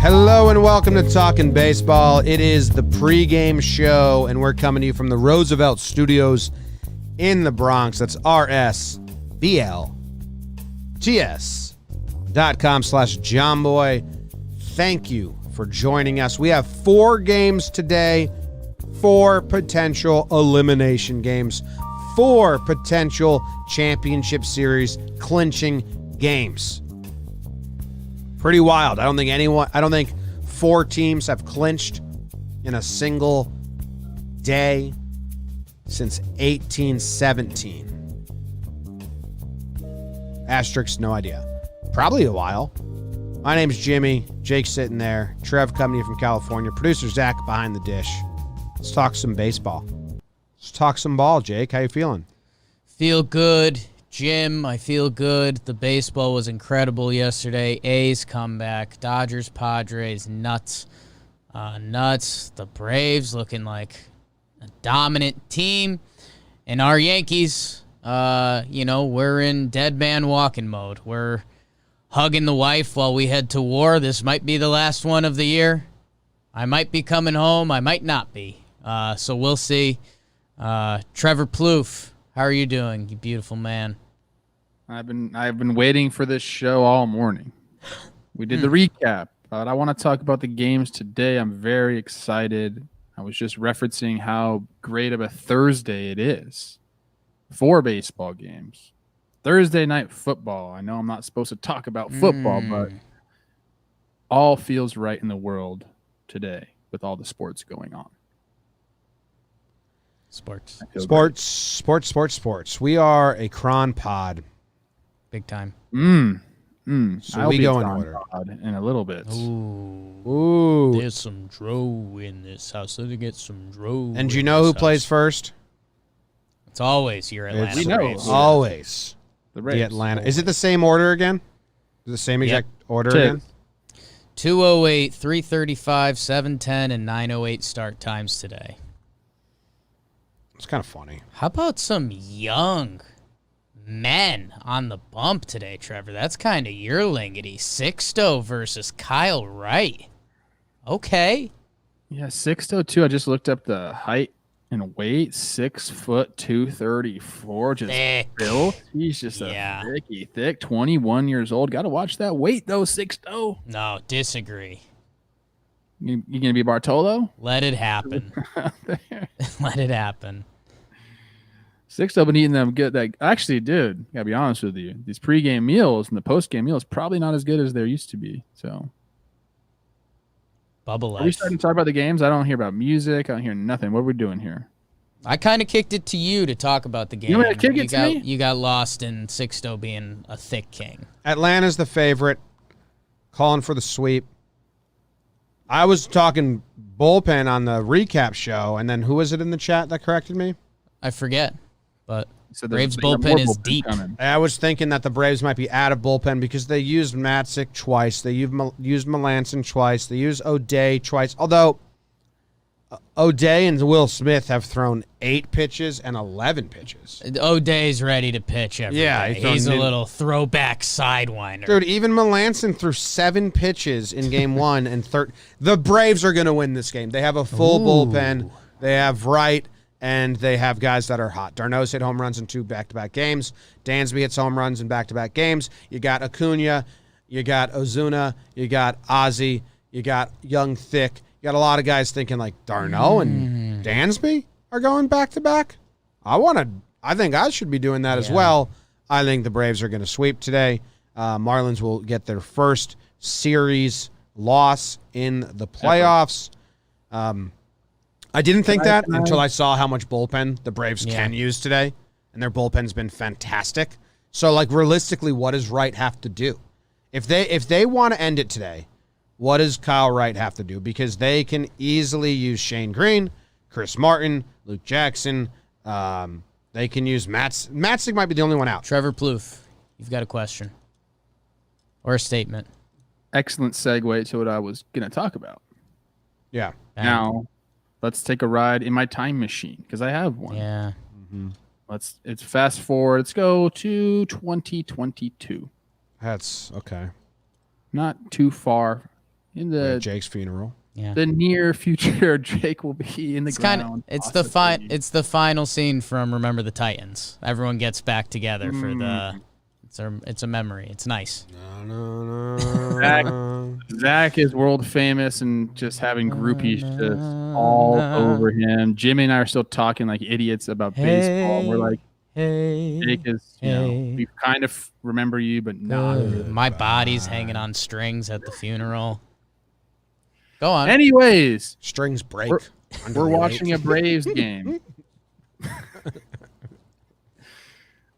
Hello and welcome to Talkin Baseball. It is the pregame show, and we're coming to you from the Roosevelt Studios in the Bronx. That's RSBLTS.com/JOMBOY. Thank you for joining us. We have 4 games today, 4 potential elimination games, 4 potential championship series clinching games. Pretty wild. I don't think 4 teams have clinched in a single day since 1817. Asterisk, no idea. Probably a while. My name's Jimmy. Jake's sitting there. Trev coming to you from California. Producer Zach behind the dish. Let's talk some baseball. Let's talk some ball, Jake. How you feeling? Feel good. Jim, I feel good. The baseball was incredible yesterday. A's comeback. Dodgers, Padres, nuts. Nuts. The Braves looking like a dominant team. And our Yankees, we're in dead man walking mode. We're hugging the wife while we head to war. This might be the last one of the year. I might be coming home. I might not be. So we'll see. Trevor Plouffe, how are you doing, you beautiful man? I've been waiting for this show all morning. We did the recap, but I want to talk about the games today. I'm very excited. I was just referencing how great of a Thursday it is for baseball games. Thursday night football. I know I'm not supposed to talk about football, but all feels right in the world today with all the sports going on. Sports. We are a cron pod. Big time. So I'll we be go in on order pod in a little bit. Ooh. There's some dro in this house. Let me get some dro. And do you know who plays first? It's always your Atlanta We know. Braves. Always. The Braves. The Atlanta. Is it the same order again? Is it the same exact order again? 2:08, 3:35, 7:10, and 9:08 start times today. It's kind of funny. How about some young men on the bump today, Trevor? That's kind of your lingity. Sixto versus Kyle Wright. Okay. Yeah, 6'2". I just looked up the height and weight. 6 foot 234. Just Thick. built. He's just a thick. 21 years old. Got to watch that weight though. 6'0". No, disagree. You gonna be Bartolo? Let it happen. Let it happen. 6'0", been eating them good. Like, actually, dude, gotta be honest with you. These pregame meals and the postgame meals probably not as good as there used to be. So, Bubble life. are we starting to talk about the games? I don't hear about music. I don't hear nothing. What are we doing here? I kind of kicked it to you to talk about the game. You want to kick it to me? You got lost in Sixto being a thick king. Atlanta's the favorite. Calling for the sweep. I was talking bullpen on the recap show, and then who was it in the chat that corrected me? I forget, but So Braves bullpen is deep. I was thinking that the Braves might be out of bullpen because they used Matzik twice. They used Melanson twice. They used O'Day twice. Although O'Day and Will Smith have thrown 8 pitches and 11 pitches. O'Day's ready to pitch every day. He's a little throwback sidewinder. Dude, even Melanson threw 7 pitches in game 1 and the Braves are going to win this game. They have a full bullpen. They have Wright, and they have guys that are hot. Darno's hit home runs in 2 back-to-back games. Dansby hits home runs in back-to-back games. You got Acuna. You got Ozuna. You got Ozzy. You got Young Thick. You got a lot of guys thinking like Darno and Dansby are going back-to-back. I think I should be doing that as well. I think the Braves are going to sweep today. Marlins will get their first series loss in the playoffs. I didn't think that until I saw how much bullpen the Braves can use today, and their bullpen's been fantastic. So, like, realistically, what does Wright have to do? If they want to end it today, what does Kyle Wright have to do? Because they can easily use Shane Green, Chris Martin, Luke Jackson. They can use Matzig might be the only one out. Trevor Plouffe, you've got a question or a statement. Excellent segue to what I was going to talk about. Yeah. Now, let's take a ride in my time machine because I have one. Yeah. It's fast forward. Let's go to 2022. That's okay. Not too far In At Jake's funeral. Yeah. the near future, Jake will be in the ground. It's possibly. it's the final scene from Remember the Titans. Everyone gets back together for the. It's a memory. It's nice. Zach is world famous and just having groupies just all over him. Jimmy and I are still talking like idiots about baseball. We're like, Jake is, we kind of remember you, but not. My body's hanging on strings at the funeral. Go on. Anyways, Strings break. we're watching a Braves game.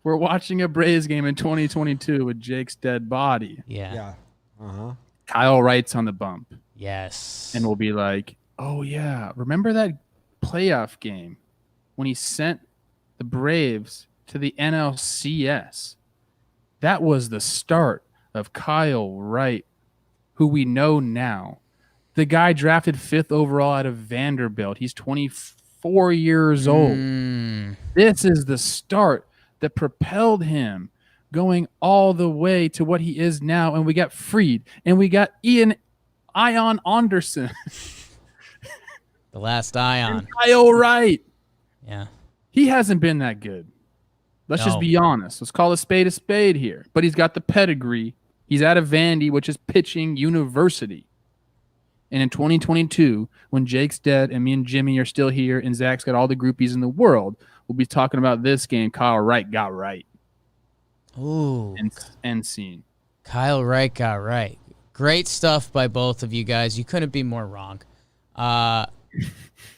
We're watching a Braves game in 2022 with Jake's dead body. Yeah. Kyle Wright's on the bump. Yes. And we'll be like, oh, yeah, remember that playoff game when he sent the Braves to the NLCS? That was the start of Kyle Wright, who we know now. The guy drafted 5th overall out of Vanderbilt. He's 24 years old. This is the start that propelled him going all the way to what he is now. And we got Freed, and we got Ian Anderson. The last Ion. And Kyle Wright. Yeah. He hasn't been that good. Let's just be honest. Let's call a spade here. But he's got the pedigree. He's out of Vandy, which is pitching university. And in 2022, when Jake's dead and me and Jimmy are still here and Zach's got all the groupies in the world, we'll be talking about this game. Kyle Wright got right. Ooh. End scene. Kyle Wright got right. Great stuff by both of you guys. You couldn't be more wrong.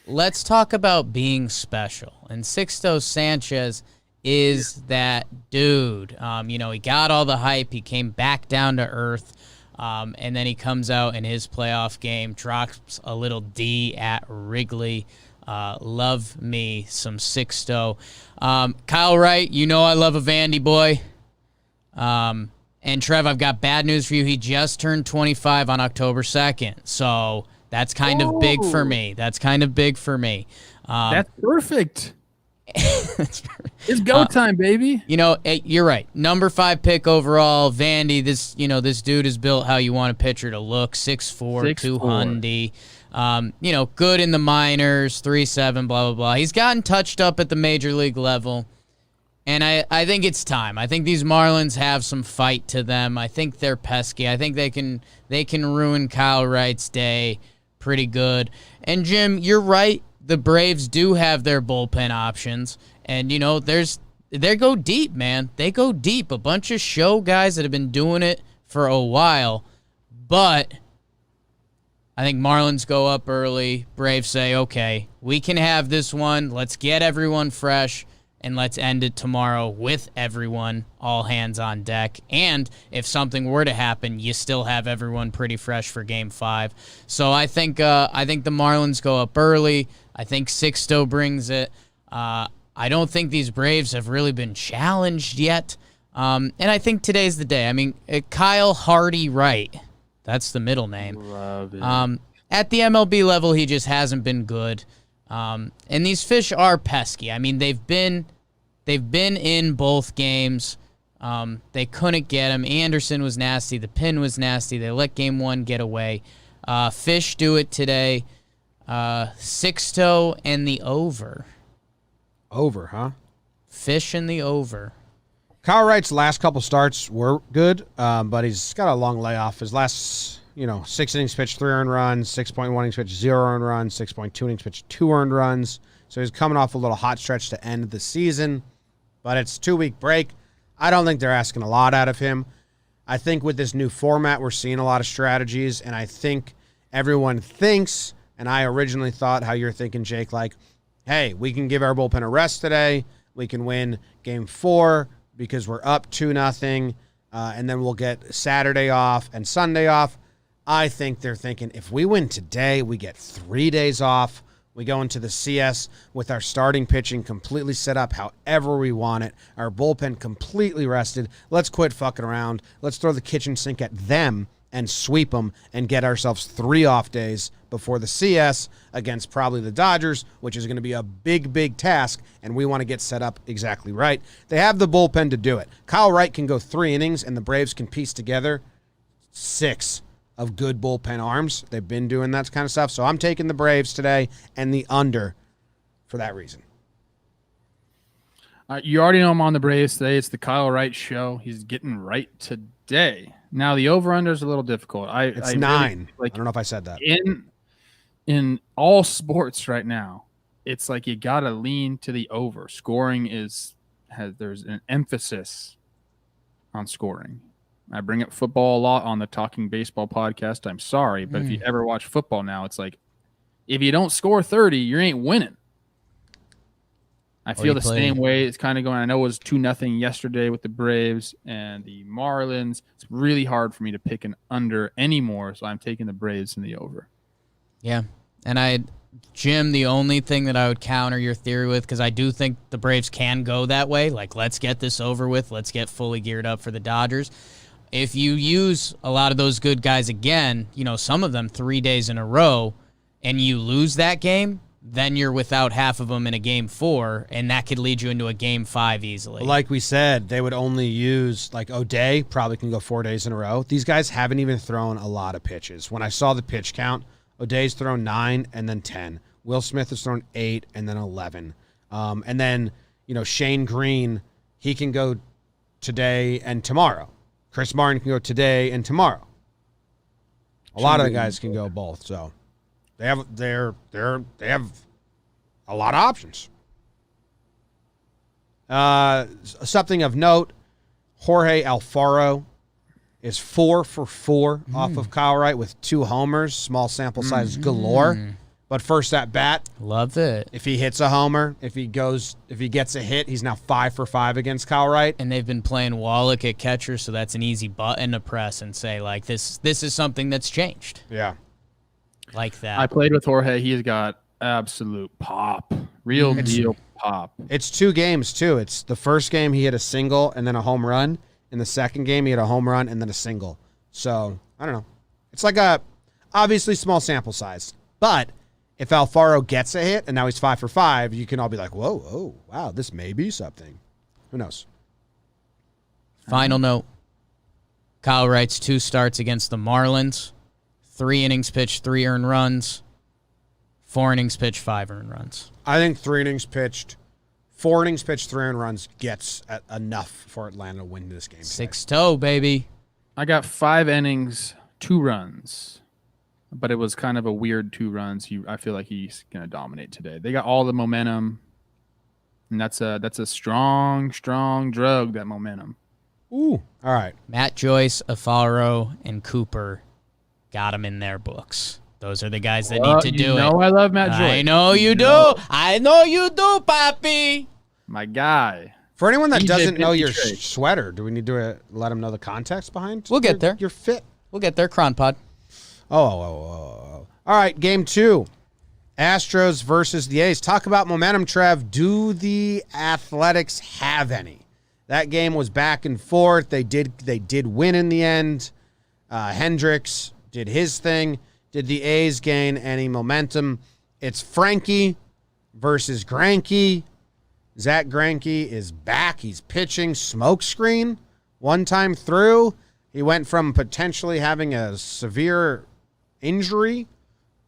Let's talk about being special. And Sixto Sanchez is that dude. He got all the hype. He came back down to earth. And then he comes out in his playoff game, drops a little D at Wrigley. Love me some Sixto. Kyle Wright, I love a Vandy boy. And Trev, I've got bad news for you. He just turned 25 on October 2nd. So that's kind of big for me. That's perfect. It's go time, baby. You're right. Number 5 pick overall, Vandy. This dude is built how you want a pitcher to look. 6'4", 200. Good in the minors, 3.7, blah, blah, blah. He's gotten touched up at the major league level. And I think it's time. I think these Marlins have some fight to them. I think they're pesky. I think they can ruin Kyle Wright's day pretty good. And Jim, you're right. The Braves do have their bullpen options. And, they go deep, man. They go deep. A bunch of show guys that have been doing it for a while. But I think Marlins go up early. Braves say, okay, we can have this one. Let's get everyone fresh. And let's end it tomorrow with everyone, all hands on deck. And if something were to happen, you still have everyone pretty fresh for Game 5. So I think the Marlins go up early. I think Sixto brings it. I don't think these Braves have really been challenged yet. And I think today's the day. I mean, Kyle Hardy Wright, that's the middle name. Love it. At the MLB level, he just hasn't been good. And these fish are pesky. I mean, they've been in both games. They couldn't get him. Anderson was nasty. The pin was nasty. They let Game 1 get away. Fish do it today. Sixto and the over. Over, huh? Fish and the over. Kyle Wright's last couple starts were good, but he's got a long layoff. His last 6 innings pitched, 3 earned runs, 6.1 innings pitched, 0 earned runs, 6.2 innings pitched, 2 earned runs. So he's coming off a little hot stretch to end the season, but it's a 2-week break. I don't think they're asking a lot out of him. I think with this new format, we're seeing a lot of strategies, and I think everyone thinks, and I originally thought how you're thinking, Jake, like, hey, we can give our bullpen a rest today. We can win Game 4 because we're up 2-0, and then we'll get Saturday off and Sunday off. I think they're thinking if we win today, we get 3 days off. We go into the CS with our starting pitching completely set up however we want it. Our bullpen completely rested. Let's quit fucking around. Let's throw the kitchen sink at them and sweep them and get ourselves 3 off days before the CS against probably the Dodgers, which is going to be a big, big task, and we want to get set up exactly right. They have the bullpen to do it. Kyle Wright can go 3 innings, and the Braves can piece together 6 of good bullpen arms. They've been doing that kind of stuff. So I'm taking the Braves today and the under for that reason. You already know I'm on the Braves today. It's the Kyle Wright show. He's getting right today. Now the over/under is a little difficult. It's I 9. Really, I don't know if I said that. In all sports right now, it's like you gotta lean to the over. Scoring there's an emphasis on scoring. I bring up football a lot on the Talking Baseball podcast. I'm sorry, but if you ever watch football now, it's like if you don't score 30, you ain't winning. I feel the same way. It's kind of going. I know it was 2-0 yesterday with the Braves and the Marlins. It's really hard for me to pick an under anymore, so I'm taking the Braves and the over. Yeah, and Jim, the only thing that I would counter your theory with, because I do think the Braves can go that way, like let's get this over with, let's get fully geared up for the Dodgers. If you use a lot of those good guys again, some of them 3 days in a row, and you lose that game, then you're without half of them in a game 4, and that could lead you into a game 5 easily. Like we said, they would only use, like O'Day probably can go 4 days in a row. These guys haven't even thrown a lot of pitches. When I saw the pitch count, O'Day's thrown 9 and then 10. Will Smith has thrown 8 and then 11. And then, Shane Green, he can go today and tomorrow. Chris Martin can go today and tomorrow. A lot of the guys can go both, so they have a lot of options. Something of note, Jorge Alfaro is 4 for 4 off of Kyle Wright with 2 homers, small sample size galore. But first at bat, love it. If he hits a homer, if he gets a hit, he's now 5 for 5 against Kyle Wright. And they've been playing Wallach at catcher, so that's an easy button to press and say, like, this is something that's changed. Yeah. Like that. I played with Jorge. He's got absolute pop. Real deal pop. It's 2 games, too. It's the first game he hit a single and then a home run. In the second game, he hit a home run and then a single. So, I don't know. It's like obviously small sample size. But if Alfaro gets a hit and now he's 5 for 5, you can all be like, whoa, oh, wow, this may be something. Who knows? Final note. Kyle Wright's 2 starts against the Marlins. 3 innings pitched, 3 earned runs. 4 innings pitched, 5 earned runs. I think 4 innings pitched, 3 earned runs gets enough for Atlanta to win this game. 6-0, baby. I got 5 innings, 2 runs. But it was kind of a weird 2 runs. I feel like he's going to dominate today. They got all the momentum, and that's a strong drug, that momentum. Ooh, all right. Matt Joyce, Alfaro, and Cooper got him in their books. Those are the guys that need to do it. I love Matt Joyce. I know you do. I know you do, Papi. My guy. For anyone that doesn't know your sweater, do we need to let them know the context behind? We'll get there. Your fit. We'll get there, Cron Pod. Oh. All right, game 2. Astros versus the A's. Talk about momentum, Trev. Do the Athletics have any? That game was back and forth. They did win in the end. Hendricks did his thing. Did the A's gain any momentum? It's Frankie versus Greinke. Zach Greinke is back. He's pitching. Smokescreen. One time through, he went from potentially having a severe injury,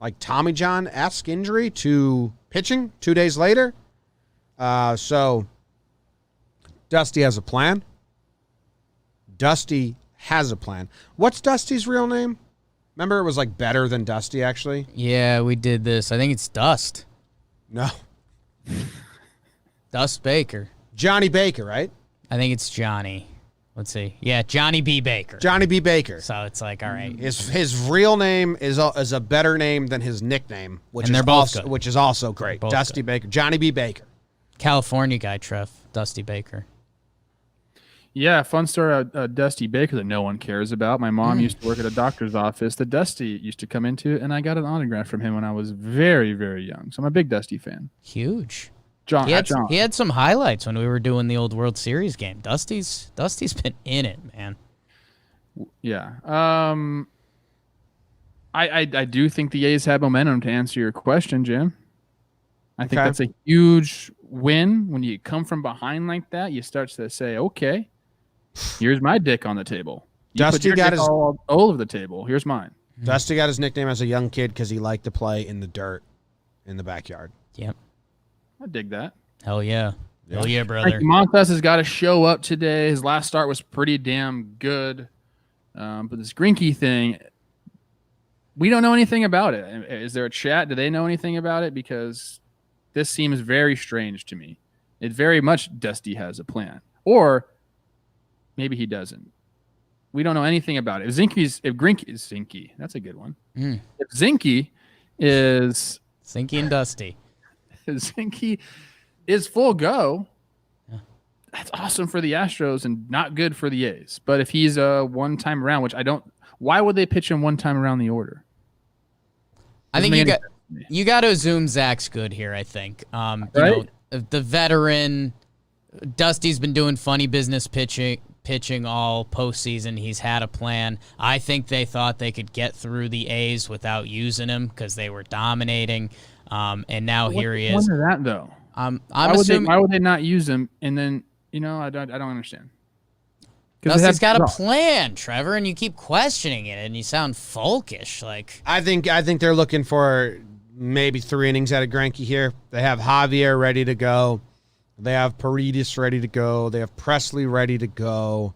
like Tommy John-esque injury, to pitching 2 days later. So Dusty has a plan. What's Dusty's real name? Remember, it was like better than Dusty, actually? Yeah, we did this. I think it's Dust. No. Dust Baker. Johnny Baker, right? I think it's Johnny. Let's see. Yeah, Johnny B. Baker. Johnny B. Baker. So it's like, all right. His real name is a better name than his nickname, which is also great. Dusty good. Baker. Johnny B. Baker. California guy, Trev. Dusty Baker. Yeah, fun story about Dusty Baker that no one cares about. My mom used to work at a doctor's office that Dusty used to come into, and I got an autograph from him when I was very, very young. So I'm a big Dusty fan. Huge. John. He had some highlights when we were doing the old World Series game. Dusty's been in it, man. Yeah. I do think the A's have momentum, to answer your question, Jim. I think that's a huge win. When you come from behind like that, you start to say, okay, here's my dick on the table. Dusty got his all over the table. Here's mine. Dusty got his nickname as a young kid because he liked to play in the dirt in the backyard. Yep. I dig that. Hell yeah. Hell yeah, brother. Like, Montes has got to show up today. His last start was pretty damn good. But this Greinke thing, we don't know anything about it. Is there a chat? Do they know anything about it? Because this seems very strange to me. It very much Dusty has a plan. Or maybe he doesn't. We don't know anything about it. If Greinke is Zinke, that's a good one. If Zinke is Zinke and Dusty. Zinke is full go, that's awesome for the Astros and not good for the A's. But if he's a one-time around, which I don't, why would they pitch him one time around the order? I think you got to assume Zach's good here. I think you know, the veteran Dusty's been doing funny business pitching all postseason. He's had a plan. I think they thought they could get through the A's without using him because they were dominating. And now here he is. What's the point of that though? I'm assuming. Why would they not use him? And then I don't understand. Dusty's got a plan, Trevor, and you keep questioning it, and you sound folkish. Like I think they're looking for maybe 3 innings out of Greinke here. They have Javier ready to go. They have Paredes ready to go. They have Presley ready to go.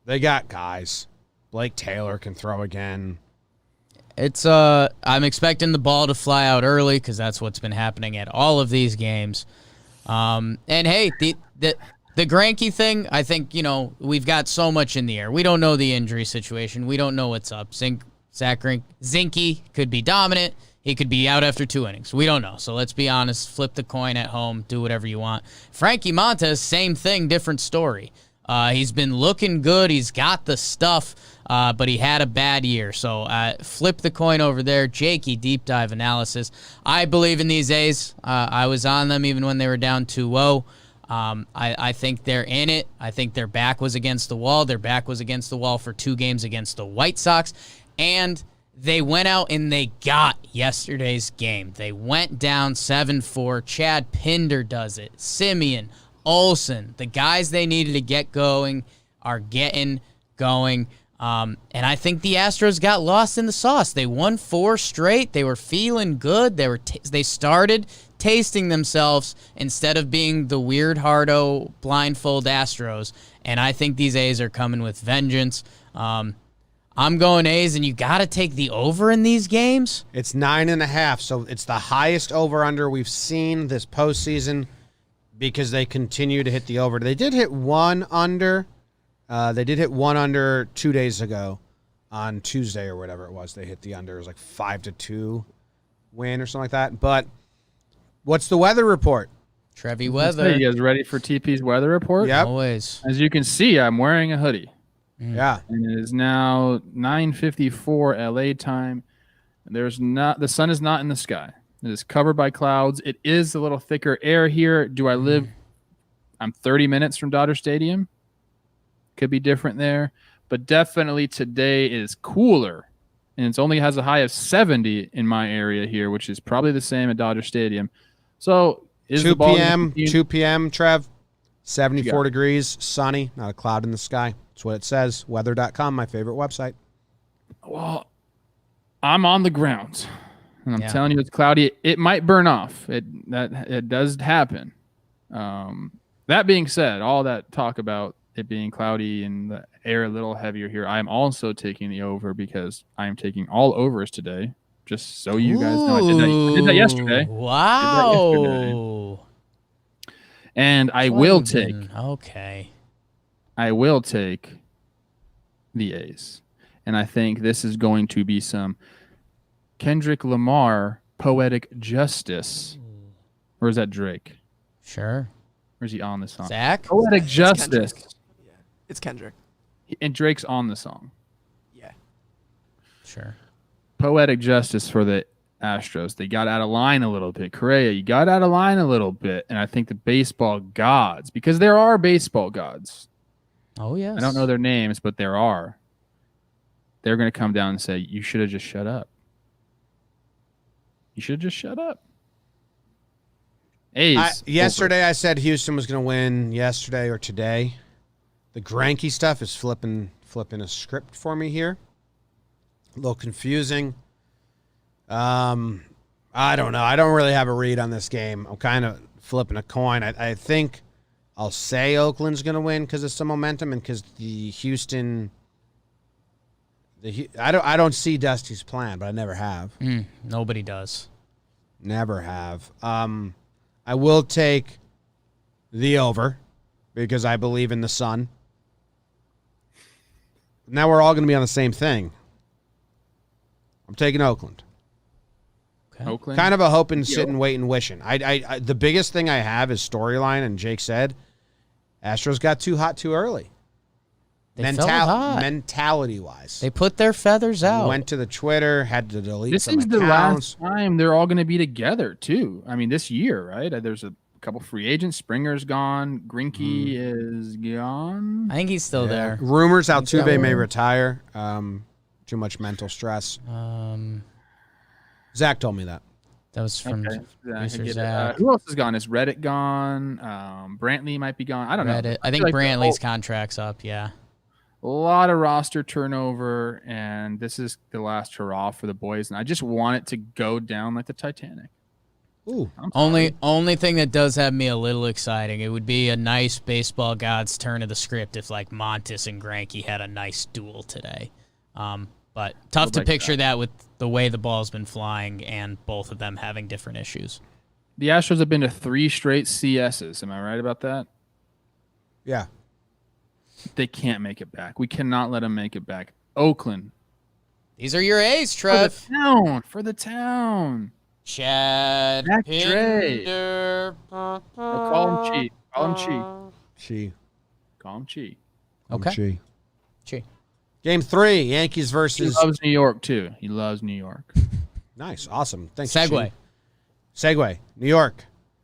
They got guys. Blake Taylor can throw again. It's I'm expecting the ball to fly out early because that's what's been happening at all of these games. And hey, the Greinke thing, I think, we've got so much in the air. We don't know the injury situation. We don't know what's up. Zinke could be dominant. He could be out after 2 innings. We don't know. So let's be honest. Flip the coin at home. Do whatever you want. Frankie Montes, same thing, different story. He's been looking good. He's got the stuff, but he had a bad year. So flip the coin over there. Jakey, deep dive analysis. I believe in these A's. I was on them even when they were down 2-0. I think they're in it. I think their back was against the wall. Their back was against the wall for 2 games against the White Sox. And they went out and they got yesterday's game. They went down 7-4. Chad Pinder does it. Simeon, Olsen, the guys they needed to get going are getting going. And I think the Astros got lost in the sauce. They won 4 straight. They were feeling good. They started tasting themselves instead of being the weird hardo blindfold Astros. And I think these A's are coming with vengeance. I'm going A's, and you got to take the over in these games. It's 9.5, so it's the highest over-under we've seen this postseason because they continue to hit the over. They did hit one under. They did hit one under 2 days ago on Tuesday or whatever it was. They hit the under. It was like 5-2 win or something like that. But what's the weather report? Trevi weather. You guys ready for TP's weather report? Yep. Always. As you can see, I'm wearing a hoodie. Yeah. And it is now 9:54 LA time. The sun is not in the sky. It is covered by clouds. It is a little thicker air here. I'm 30 minutes from Dodger Stadium. Could be different there. But definitely today is cooler. And it only has a high of 70 in my area here, which is probably the same at Dodger Stadium. So is 2 the ball p.m., 2 p.m., Trev, 74 degrees, sunny, not a cloud in the sky. That's what it says. Weather.com, my favorite website. Well, I'm on the ground, and I'm telling you it's cloudy. It might burn off. It does happen. That being said, all that talk about it being cloudy and the air a little heavier here, I am also taking the over because I am taking all overs today. Just so you guys know, I did that yesterday. Wow. And I will take. Okay. I will take the A's. And I think this is going to be some Kendrick Lamar poetic justice. Or is that Drake? Sure. Or is he on the song? Zach? Poetic justice. Yeah, it's Kendrick. And Drake's on the song. Yeah. Sure. Poetic justice for the Astros. They got out of line a little bit. Correa, you got out of line a little bit. And I think the baseball gods, because there are baseball gods. Oh, yes. I don't know their names, but there are. They're going to come down and say, you should have just shut up. You should have just shut up. A's. Yesterday I said Houston was going to win yesterday or today. The Greinke stuff is flipping flipping a script for me here. A little confusing. I don't know. I don't really have a read on this game. I'm kind of flipping a coin. I think I'll say Oakland's going to win because of some momentum and because the Houston. I don't see Dusty's plan, but I never have. Nobody does. Never have. I will take the over because I believe in the Sun. Now we're all going to be on the same thing. I'm taking Oakland. Okay. Oakland. Kind of a hope and sit and wait and wishing. I the biggest thing I have is storyline, and Jake said Astros got too hot too early. They felt hot. Mentality-wise. They put their feathers out. Went to the Twitter, had to delete This some is the accounts. last time they're all going to be together, too. I mean, this year, right? There's a couple free agents. Springer's gone. Grinke is gone. I think he's still there. Rumors Altuve may retire. Too much mental stress. Zach told me that. That was from Okay. producer Zach. Who else is gone? Is Reddit gone? Brantley might be gone. I don't know. Reddit. I think feel like Brantley's contract's up, yeah. a lot of roster turnover, and this is the last hurrah for the boys. And I just want it to go down like the Titanic. Ooh. Only thing that does have me a little exciting, it would be a nice baseball god's turn of the script if like Montes and Greinke had a nice duel today. But tough to picture that with the way the ball's been flying and both of them having different issues. The Astros have been to 3 straight CSs. Am I right about that? Yeah. They can't make it back. We cannot let them make it back. Oakland. These are your A's, Trev. For the town. Chad Mac Dre. Pinder. Call him Chi. Call him Chi. Chi. Call him Chi. Okay. Chi. Game 3, Yankees He versus. loves New York, too. He loves New York. Nice. Awesome. Thanks. Segue. Chi. Segue. New York.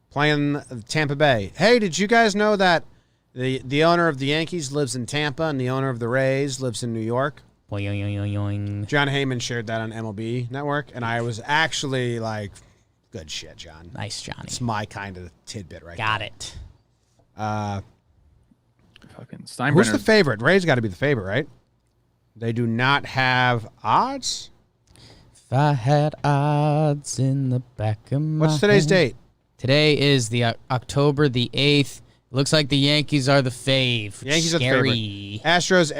Playing Tampa Bay. Hey, did you guys know that the owner of the Yankees lives in Tampa and the owner of the Rays lives in New York? Boing. John Heyman shared that on MLB Network, and I was actually like, good shit, John. Nice, Johnny. It's my kind of tidbit right Got there. it. Fucking Steinbrenner. Who's the favorite? Rays got to be the favorite, right? They do not have odds. If I had odds in the back of my What's today's date? Today is the October the 8th. Looks like the Yankees are the fave. Yankees Scary. are the favorite.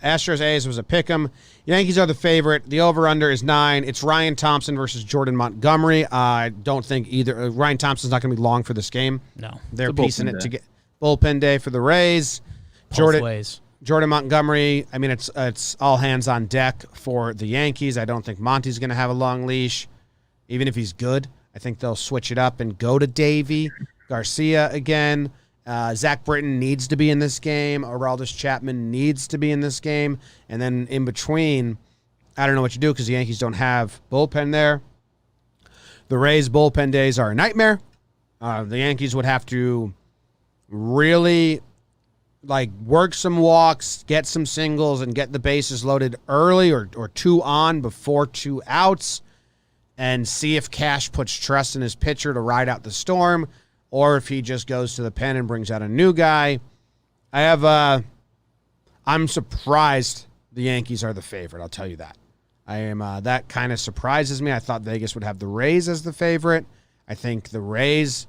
Astros A's was a pick'em. Yankees are the favorite. The over-under is 9. It's Ryan Thompson versus Jordan Montgomery. I don't think either. Ryan Thompson's not going to be long for this game. No. They're piecing it to get bullpen day for the Rays. Both ways. Jordan Montgomery, I mean, it's all hands on deck for the Yankees. I don't think Monty's going to have a long leash, even if he's good. I think they'll switch it up and go to Davey Garcia again. Zach Britton needs to be in this game. Aroldis Chapman needs to be in this game. And then in between, I don't know what you do because the Yankees don't have bullpen there. The Rays' bullpen days are a nightmare. The Yankees would have to really work some walks, get some singles, and get the bases loaded early or 2 on before 2 outs and see if Cash puts trust in his pitcher to ride out the storm or if he just goes to the pen and brings out a new guy. I'm surprised the Yankees are the favorite. I'll tell you that. That kind of surprises me. I thought Vegas would have the Rays as the favorite. I think the Rays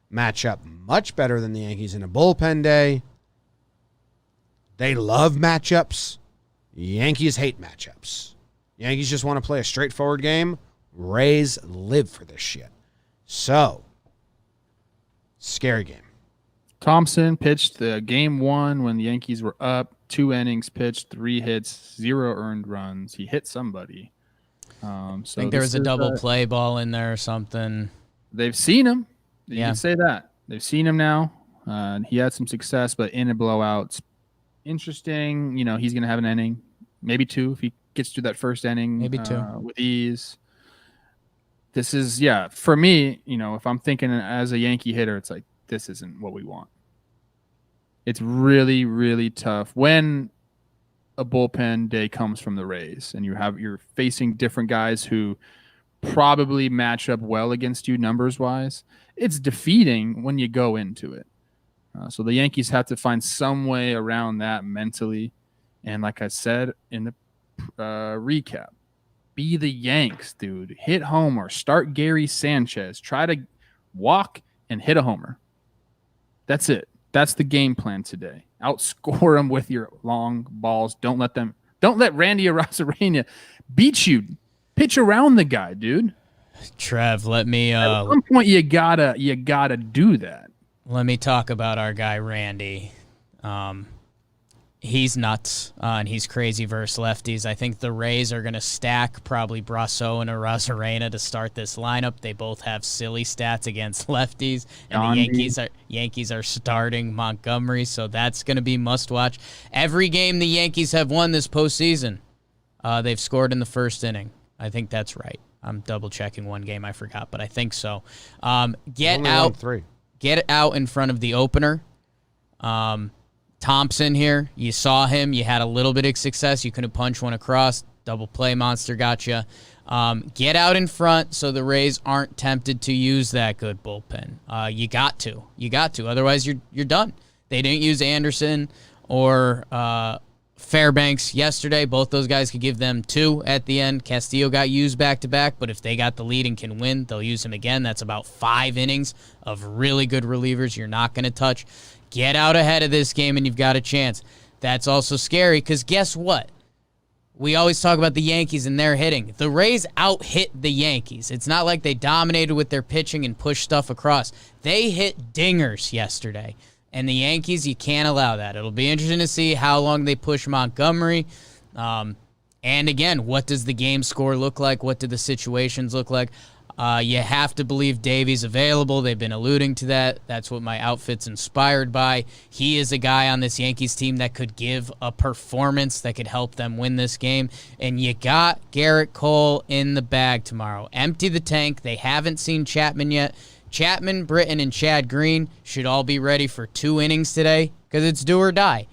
match up much better than the Yankees in a bullpen day. They love matchups. Yankees hate matchups. Yankees just want to play a straightforward game. Rays live for this shit. So, scary game. Thompson pitched game 1 when the Yankees were up. 2 innings pitched, 3 hits, 0 earned runs. He hit somebody. I think there was a double play ball in there or something. They've seen him. You Yeah. can say that. They've seen him now. He had some success, but in a blowout. Interesting. He's going to have an inning, maybe 2 if he gets through that first inning. Maybe 2. With ease. This is, for me, if I'm thinking as a Yankee hitter, it's like, this isn't what we want. It's really, really tough when a bullpen day comes from the Rays and you're facing different guys who probably match up well against you numbers wise. It's defeating when you go into it. So the Yankees have to find some way around that mentally And like I said in the recap, be the Yanks, dude. Hit homer. Start Gary Sanchez. Try to walk and hit a homer. That's it. That's the game plan today. Outscore them with your long balls. Don't let Randy Arozarena beat you. Pitch around the guy, dude. Trev, let me At some point you gotta do that. let me talk about our guy Randy. He's nuts, and he's crazy versus lefties. I think the Rays are going to stack probably Brasso and Arozarena to start this lineup. They both have silly stats against lefties, and the Yankees are starting Montgomery, so that's going to be must-watch. Every game the Yankees have won this postseason, they've scored in the first inning. I think that's right. I'm double-checking one game I forgot, but I think so. Get out in front of the opener. Thompson here, you saw him. You had a little bit of success. You couldn't punch one across. Double play monster got you. Get out in front so the Rays aren't tempted to use that good bullpen. You got to. Otherwise, you're done. They didn't use Anderson or Fairbanks yesterday. Both those guys could give them 2 at the end. Castillo got used back-to-back, but if they got the lead and can win, they'll use him again. That's about 5 innings of really good relievers you're not going to touch. Get out ahead of this game, and you've got a chance. That's also scary because guess what? We always talk about the Yankees and their hitting. The Rays out-hit the Yankees. It's not like they dominated with their pitching and pushed stuff across. They hit dingers yesterday. And the Yankees, you can't allow that. It'll be interesting to see how long they push Montgomery. And again, what does the game score look like? What do the situations look like? You have to believe Davey's available. They've been alluding to that. That's what my outfit's inspired by. He is a guy on this Yankees team that could give a performance that could help them win this game. And you got Garrett Cole in the bag tomorrow. Empty the tank. They haven't seen Chapman yet. Chapman, Britton, and Chad Green should all be ready for 2 innings today because it's do or die.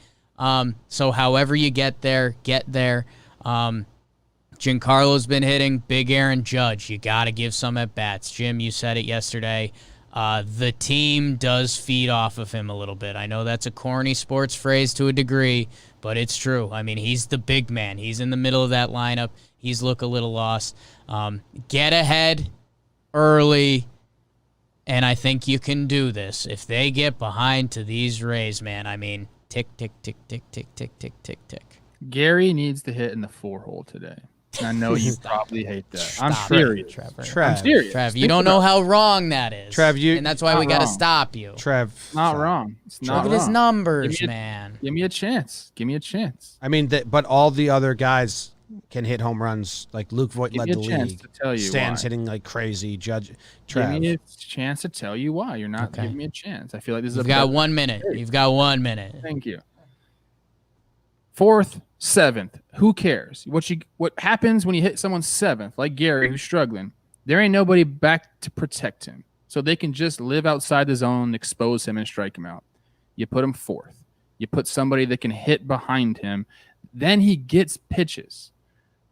So however you get there, get there. Giancarlo's been hitting. Big Aaron Judge. You got to give some at-bats. Jim, you said it yesterday. The team does feed off of him a little bit. I know that's a corny sports phrase to a degree, but it's true. I mean, he's the big man. He's in the middle of that lineup. He's look a little lost. Get ahead early, and I think you can do this. If they get behind to these Rays, man, I mean, tick, tick, tick, tick, tick, tick, tick, tick, tick. Gary needs to hit in the 4-hole today. I know you probably hate that. Stop I'm serious. Trevor. I'm serious. Trev, you don't know how wrong that is. Trev, and that's why we got to stop you. Trev. Not wrong. It's not Look wrong. at his numbers, man. Give me a chance. Give me a chance. I mean, but all the other guys can hit home runs. Like Luke Voigt led the league. To tell you Stan's why. hitting like crazy. Trev. Give me a chance to tell you why. You're not giving me a chance. I feel like this is You've got 1 minute. You've got 1 minute. Thank you. 4th, 7th. Who cares? What happens when you hit someone 7th, like Gary, who's struggling? There ain't nobody back to protect him. So they can just live outside the zone, expose him, and strike him out. You put him 4th. You put somebody that can hit behind him. Then he gets pitches.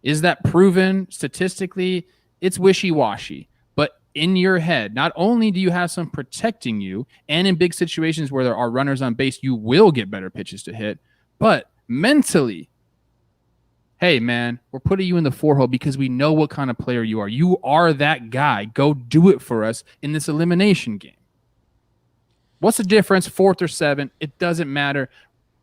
Is that proven statistically? It's wishy-washy. But in your head, not only do you have some protecting you, and in big situations where there are runners on base, you will get better pitches to hit. But mentally, hey, man, we're putting you in the 4-hole because we know what kind of player you are. You are that guy. Go do it for us in this elimination game. What's the difference, 4th or 7th? It doesn't matter.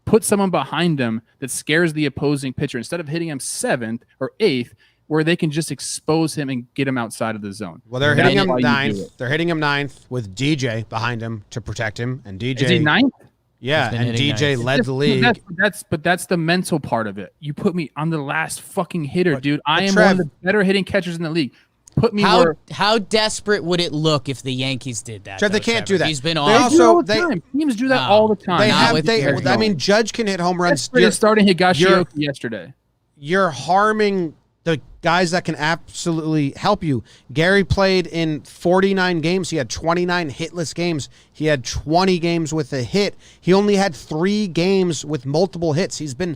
Put someone behind them that scares the opposing pitcher instead of hitting him 7th or 8th, where they can just expose him and get him outside of the zone. Well, they're hitting him 9th. They're hitting him 9th with DJ behind him to protect him. And DJ is he 9th? Yeah, and DJ led the league. That's the mental part of it. You put me on the last fucking hitter, dude. I am one of the better hitting catchers in the league. Put me how desperate would it look if the Yankees did that? Trev, they can't do that. He's been teams do that all the time. I mean, Judge can hit home runs. Starting Higashioka yesterday. You're harming the guys that can absolutely help you. Gary played in 49 games. He had 29 hitless games. He had 20 games with a hit. He only had 3 games with multiple hits. He's been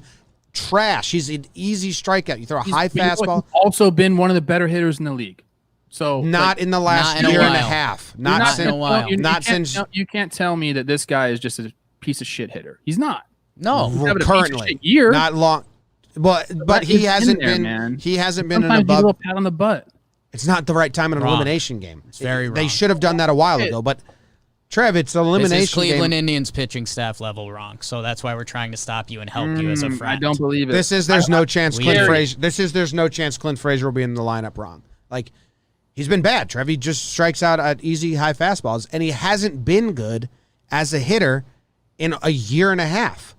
trash. He's an easy strikeout. You throw a high fastball. He's also been one of the better hitters in the league. So not in the last year and a half. Not in a while. You can't tell me that this guy is just a piece of shit hitter. He's not. No, currently year. Not long. But he hasn't there, been. man. He hasn't been an Sometimes you get a above. little pat on the butt. It's not the right time in an Wrong. elimination game. It's very They wrong. should have done that a while ago. But Trev, it's an elimination This is Cleveland game. Indians pitching staff level wrong, so that's why we're trying to stop you and help you as a friend. I don't believe it. There's no chance We Clint agree. Frazier. There's no chance Clint Frazier will be in the lineup wrong. Like, he's been bad. Trev, he just strikes out at easy high fastballs, and he hasn't been good as a hitter in a year and a half.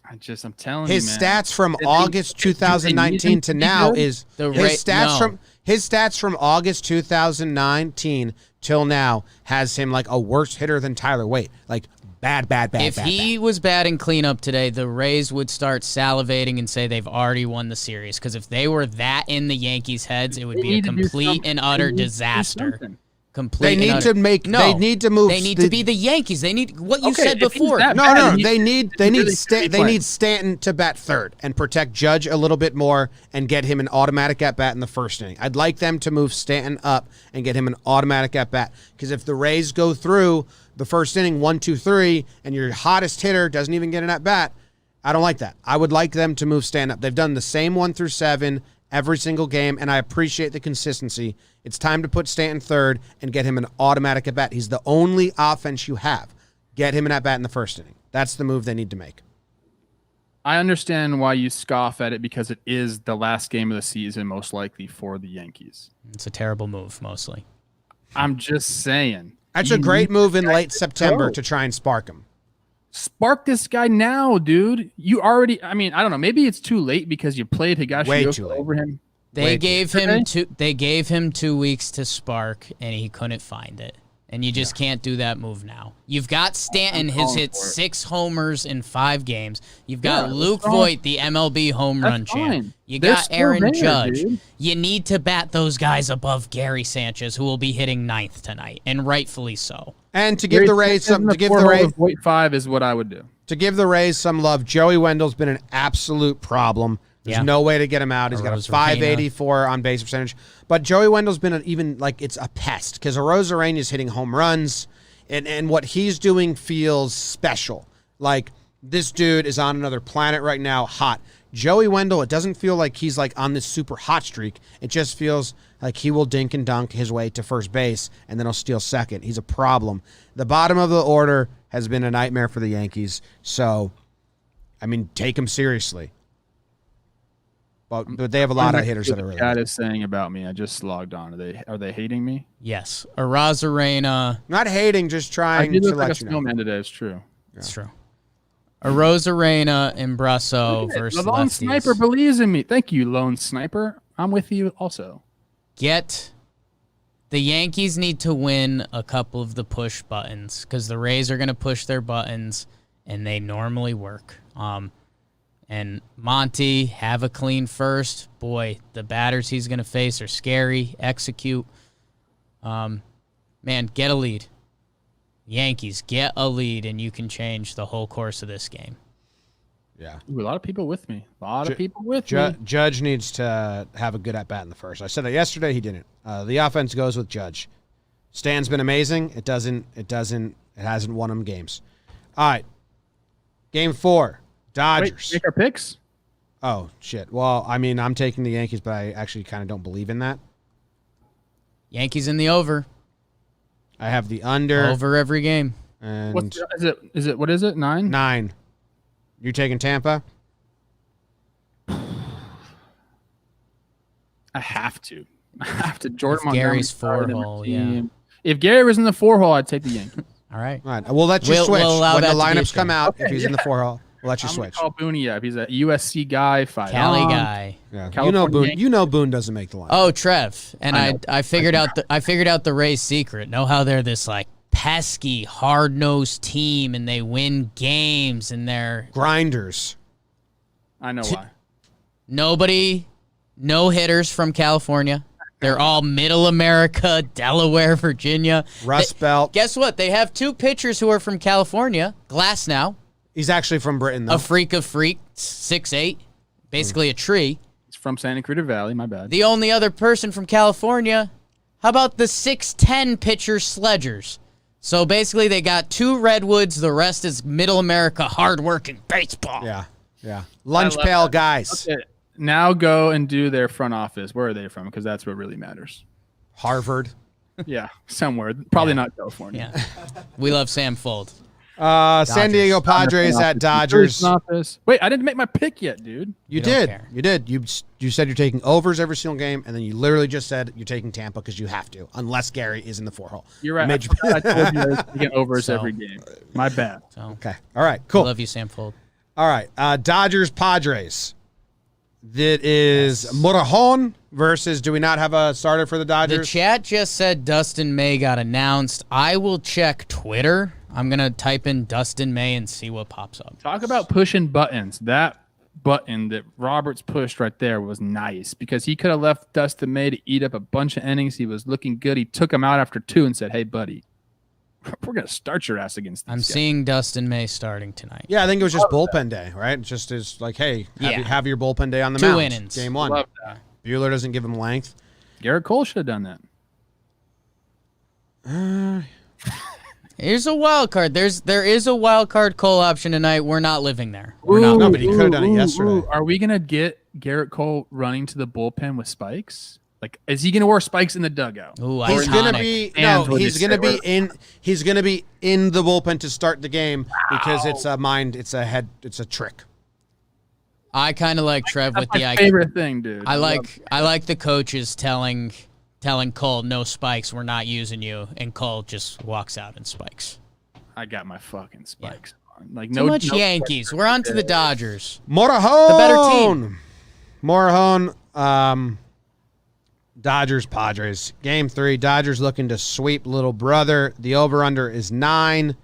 I'm telling His you, man. stats from They- August they need 2019 him to be now good? is The his stats no. from August 2019 till now has him like a worse hitter than Tyler Waite. Like bad. If he was batting cleanup today, the Rays would start salivating and say they've already won the series. Because if they were that in the Yankees' heads, it would They be a need to do complete something. and They utter need to do disaster. something. Complete. They and need utter- to make. No, They need to move. They need to be the Yankees. They need what you Okay, said if he's before. that No, bad, no, he- they need really Stanton to bat third and protect Judge a little bit more and get him an automatic at bat in the first inning. I'd like them to move Stanton up and get him an automatic at bat because if the Rays go through the first inning 1, 2, 3 and your hottest hitter doesn't even get an at bat, I don't like that. I would like them to move Stanton up. They've done the same 1 through 7 every single game, and I appreciate the consistency. It's time to put Stanton third and get him an automatic at bat. He's the only offense you have. Get him an at bat in the first inning. That's the move they need to make. I understand why you scoff at it because it is the last game of the season, most likely for the Yankees. It's a terrible move, mostly. I'm just saying. That's You a great need move in that late to September go. to try and spark him. Spark this guy now, dude. You already. I mean, I don't know. Maybe it's too late because you played Way Higashioka too late. over him. They Wait, gave did him they? 2 weeks to spark, and he couldn't find it. And you just can't do that move now. You've got Stanton, who's calling hit for it. 6 homers in 5 games. You've got Yeah, Luke that's fine. Voit, the MLB home That's run champ. fine. You They're got still Aaron there, Judge. dude. You need to bat those guys above Gary Sanchez, who will be hitting 9th tonight, and rightfully so. And to give the Rays some Voight 5 is what I would do. to give the Rays some love, Joey Wendell's been an absolute problem. There's Yeah. no way to get him out. He's got a Arozarena. 584 on base percentage. But Joey Wendell's been even like it's a pest because Arozarena is hitting home runs, and what he's doing feels special. Like this dude is on another planet right now, hot. Joey Wendell, it doesn't feel like he's like on this super hot streak. It just feels like he will dink and dunk his way to first base, and then he'll steal second. He's a problem. The bottom of the order has been a nightmare for the Yankees. So, I mean, take him seriously. But they have a lot of hitters that are really Cat good. is saying about me. I just logged on. Are they hating me? Yes. Arozarena. Not hating, just I trying did to look like a let you know. snowman today. It's true. It's true. Arozarena and Brasso Look at it. versus the lone lefties. sniper believes in me. Thank you, lone sniper. I'm with you also. The Yankees need to win a couple of the push buttons because the Rays are going to push their buttons, and they normally work. And Monty, have a clean first. Boy, the batters he's going to face are scary. Execute. Man, get a lead. Yankees, get a lead, and you can change the whole course of this game. Yeah. Ooh, a lot of people with me. Judge needs to have a good at bat in the first. I said that yesterday. He didn't. The offense goes with Judge. Stan's been amazing. It hasn't won him games. All right. Game 4. Dodgers. Wait, make our picks. Oh, shit. Well, I mean, I'm taking the Yankees, but I actually kind of don't believe in that. Yankees in the over. I have the under. Over every game. And Is it? What is it? 9? 9. You taking Tampa? I have to. I have to. Jordan If Montgomery's Gary's starting on my 4-hole, team. If Gary was in the 4-hole, I'd take the Yankees. All right. All right. We'll let you We'll switch. allow When that the to be a lineups come stream. out, if Okay, he's in the yeah. 4-hole, we'll let you I'm gonna switch. call Booney up. He's a USC guy. Fight Cali on. guy. Yeah. California You know Boone doesn't make the line. Oh, Trev, and I know. I figured out the Rays' secret. Know how they're this like pesky, hard-nosed team, and they win games, and they're Grinders. I know why. no hitters from California. They're all Middle America, Delaware, Virginia. Rust Belt. Guess what? They have 2 pitchers who are from California. Glass now, He's actually from Britain, though. a freak of freaks, 6'8", basically a tree. It's from Santa Cruz Valley. My bad. The only other person from California, how about the 6'10" pitcher Sledgers? So basically they got 2 Redwoods, the rest is Middle America hardworking baseball. Yeah. Yeah. Lunch I love pail that. guys. Okay, now go and do their front office. Where are they from? Because that's what really matters. Harvard. Yeah, somewhere. Probably Yeah. not California. Yeah. We love Sam Fold. San Diego Padres at Dodgers. Wait, I didn't make my pick yet, dude. You don't did. care. You did. You said you're taking overs every single game, and then you literally just said you're taking Tampa because you have to, unless Gary is in the 4-hole. You're right. Made I told you I was taking overs So- every game. My bad. So Okay. All right. Cool. love you, Sam Fold. All right. Dodgers Padres. That is Morejon versus. Do we not have a starter for the The Dodgers? chat just said Dustin May got announced. I will check Twitter. I'm going to type in Dustin May and see what pops up. Talk about pushing buttons. That button that Roberts pushed right there was nice because he could have left Dustin May to eat up a bunch of innings. He was looking good. He took him out after 2 and said, "Hey, buddy, we're going to start your ass against these I'm guys." seeing Dustin May starting tonight. Yeah, I think it was just bullpen day, right? Just as like, hey, Yeah. have your bullpen day on the 2 mound. innings. Game 1. Love that. Bueller doesn't give him length. Garrett Cole should have done that. Here's a wild card. There is a wild card Cole option tonight. We're not living there. We're not. No, but he could have done it yesterday. Are we going to get Garrett Cole running to the bullpen with spikes? Like, is he going to wear spikes in the dugout? Ooh, He's iconic. gonna be And what He's they gonna say. be in. He's gonna be in the bullpen to start the game because it's a mind. It's a head. It's a trick. I kind of like Trev That's with the my icon. favorite thing, dude. I like the coaches telling Cole no spikes. We're not using you, and Cole just walks out and spikes. I got my fucking spikes on. Like Too much Yankees. We're on to the Dodgers. Morejon. The better team. Morejon. Dodgers Padres game 3. Dodgers looking to sweep little brother. The over under is 9.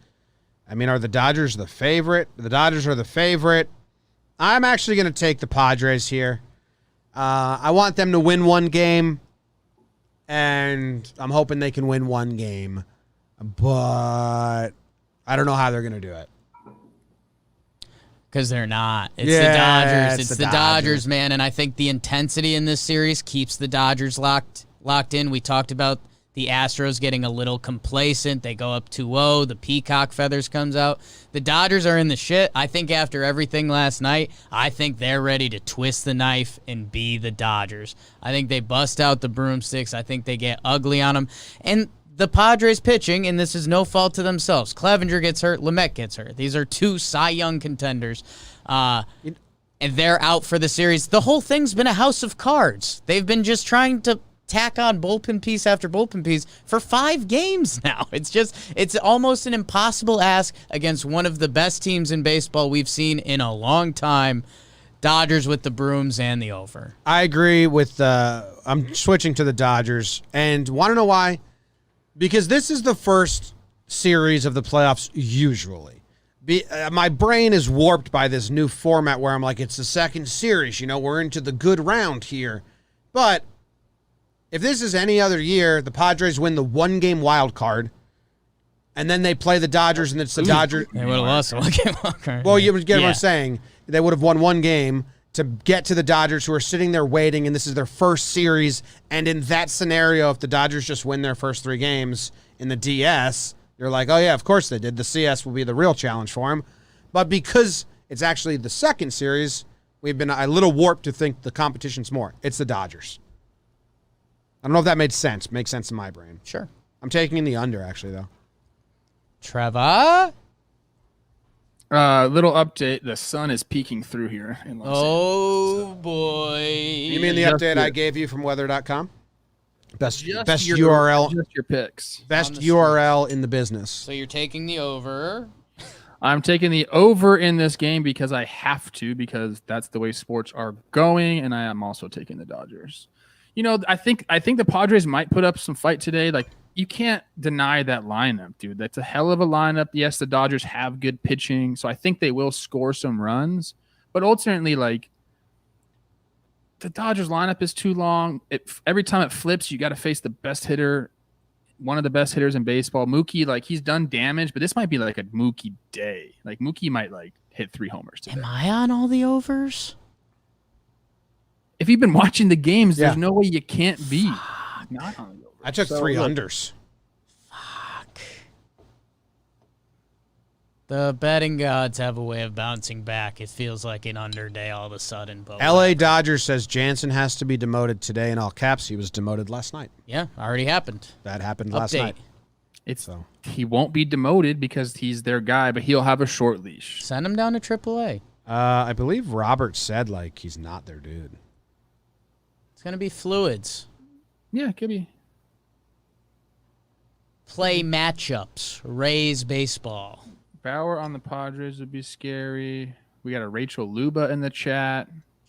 I mean, are the Dodgers the favorite? The Dodgers are the favorite. I'm actually going to take the Padres here. I want them to win one game, and I'm hoping they can win one game, but I don't know how they're going to do it. Because they're not. It's Yeah, the Dodgers. it's It's the the Dodgers. Dodgers, man. And I think the intensity in this series keeps the Dodgers locked in. We talked about the Astros getting a little complacent. They go up 2-0. The peacock feathers comes out. The Dodgers are in the shit. I think after everything last night, I think they're ready to twist the knife and be the Dodgers. I think they bust out the broomsticks. I think they get ugly on them. And the Padres pitching, and this is no fault to themselves. Clevenger gets hurt. Lamet gets hurt. These are 2 Cy Young contenders. And they're out for the series. The whole thing's been a house of cards. They've been just trying to tack on bullpen piece after bullpen piece for 5 games now. It's almost an impossible ask against one of the best teams in baseball we've seen in a long time. Dodgers with the brooms and the over. I agree with I'm switching to the Dodgers, and want to know why? Because this is the first series of the playoffs usually. My brain is warped by this new format where I'm like, it's the second series, we're into the good round here. But if this is any other year, the Padres win the 1-game wild card, and then they play the Dodgers, and it's the Dodgers. They would have lost a one-game wild card. Well, you get what I'm saying. They would have won 1 game to get to the Dodgers, who are sitting there waiting, and this is their first series. And in that scenario, if the Dodgers just win their first 3 games in the DS, you're like, oh, yeah, of course they did. The CS will be the real challenge for them. But because it's actually the second series, we've been a little warped to think the competition's more. It's the Dodgers. I don't know if that made sense. Makes sense in my brain. Sure. I'm taking in the under, actually, though. Trevor? Little update. The sun is peeking through here in Los Angeles. Oh, boy. You mean the Just update your- I gave you from weather.com? Best Just URL. Just your picks. Best On the URL in the business. So you're taking the over. I'm taking the over in this game because I have to, because that's the way sports are going, and I am also taking the Dodgers. I think the Padres might put up some fight today. Like, you can't deny that lineup, dude. That's a hell of a lineup. Yes, the Dodgers have good pitching, so I think they will score some runs. But ultimately, like, the Dodgers lineup is too long. Every time it flips, you got to face the best hitter, one of the best hitters in baseball. Mookie, like, he's done damage, but this might be like a Mookie day. Like, Mookie might like hit 3 homers today. Am I on all the overs? If you've been watching the games, Yeah. there's no way you can't be not on the over. I took So, 3 look, unders. Fuck. The betting gods have a way of bouncing back. It feels like an under day all of a sudden. But LA whatever. Dodgers says Jansen has to be demoted today in all caps. He was demoted last night. Yeah, already happened. That happened last night. So He won't be demoted because he's their guy, but he'll have a short leash. Send him down to AAA. I believe Robert said like he's not their dude. It's gonna be fluids. Yeah, it could be. Play matchups. Raise baseball. Bauer on the Padres would be scary. We got a Rachel Luba in the chat.